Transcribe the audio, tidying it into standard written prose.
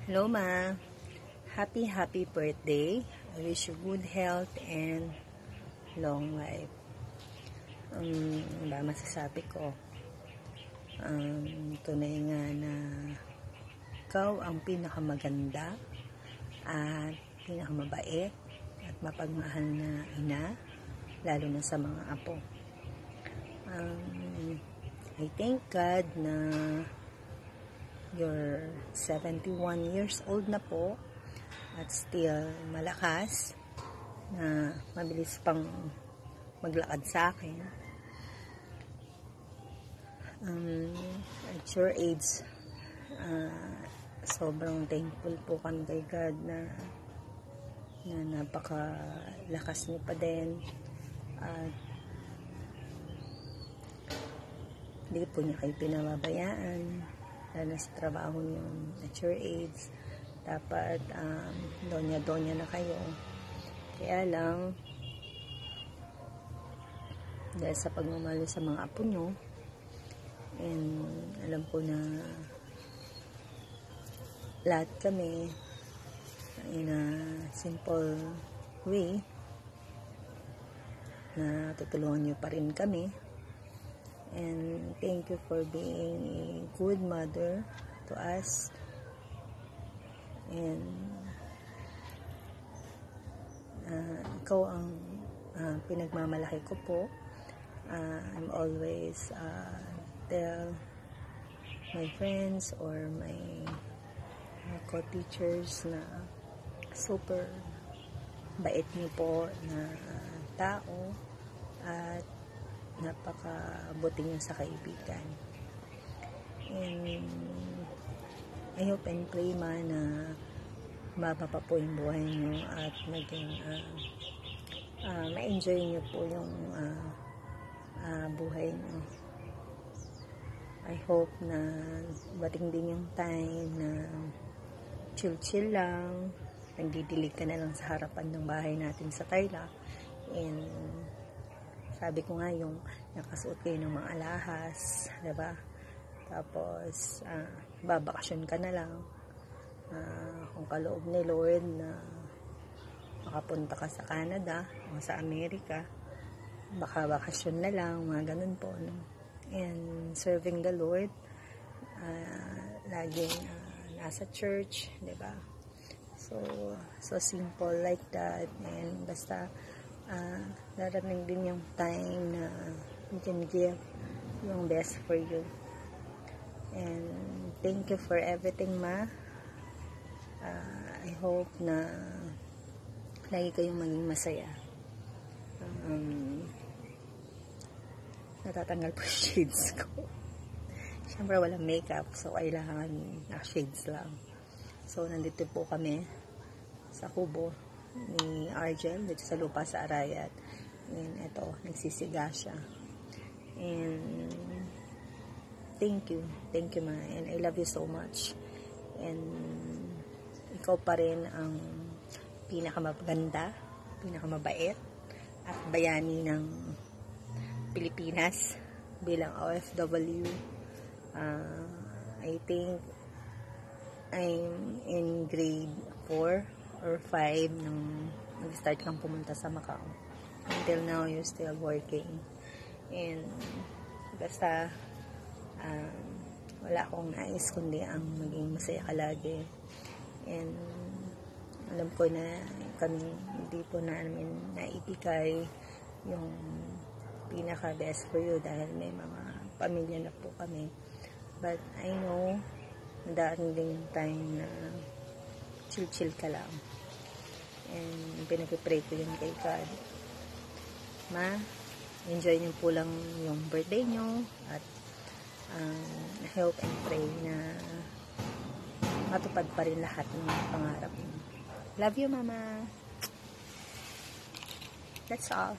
Hello ma, happy birthday. I wish you good health and long life. Ba masasabi ko? Tunay nga na ikaw ang pinakamaganda at pinakamabait at mapagmahal na ina, lalo na sa mga apo. I thank God na you're 71 years old na po at still malakas, na mabilis pang maglakad sa akin. At your age, sobrang thankful po kami kay God na napakalakas niyo pa din at hindi po niya kayo pinababayaan, lalo sa trabaho niyo at your age. Dapat donya na kayo, kaya lang dahil sa pagmamahal sa mga apo nyo, and alam ko na lahat kami in a simple way na tutulungan nyo pa rin kami. And thank you for being a good mother to us. And ikaw ang pinagmamalaki ko po. I'm always tell my friends or my co-teachers na super bait niyo po na tao at napakabuti niyo sa kaibigan. And I hope and pray na mababa pa po yung buhay niyo at maging ma-enjoy niyo po yung buhay niyo. I hope na bating din yung time na chill lang, nagdidilig ka na lang sa harapan ng bahay natin sa Tarlac. And sabi ko nga, yung nakasuot kayo ng mga alahas, diba? Tapos babakasyon ka na lang, kung kaloob ni Lord na makapunta ka sa Canada o sa Amerika, baka bakasyon na lang, mga ganun po, no? And serving the Lord, laging nasa church, diba? So simple like that. And basta darating din yung time na you can give yung best for you. And thank you for everything, ma. I hope na lagi kayong maging masaya. Natatanggal po yung shades ko. Siyempre walang makeup, so kailangan naka-shades lang. So nandito po kami sa kubo ni Argel dito sa lupa sa Arayat. And ito, nagsisiga siya. And thank you ma, and I love you so much. And ikaw pa rin ang pinakamaganda, pinakamabait at bayani ng Pilipinas bilang OFW. I think I'm in grade 4 or 5 nung nag-start kang pumunta sa Macau. Until now, you're still working. And basta wala akong nais kundi ang maging masaya ka lagi. And alam ko na kami hindi po namin naibigay yung pinaka best for you dahil may mga pamilya na po kami. But I know daan din yung time na chill ka lang. And pinag-pray ko yun kay God. Ma, enjoy niyo po lang yung birthday niyo at I hope and pray na matupad pa rin lahat ng pangarap niyo. Love you, mama. That's all.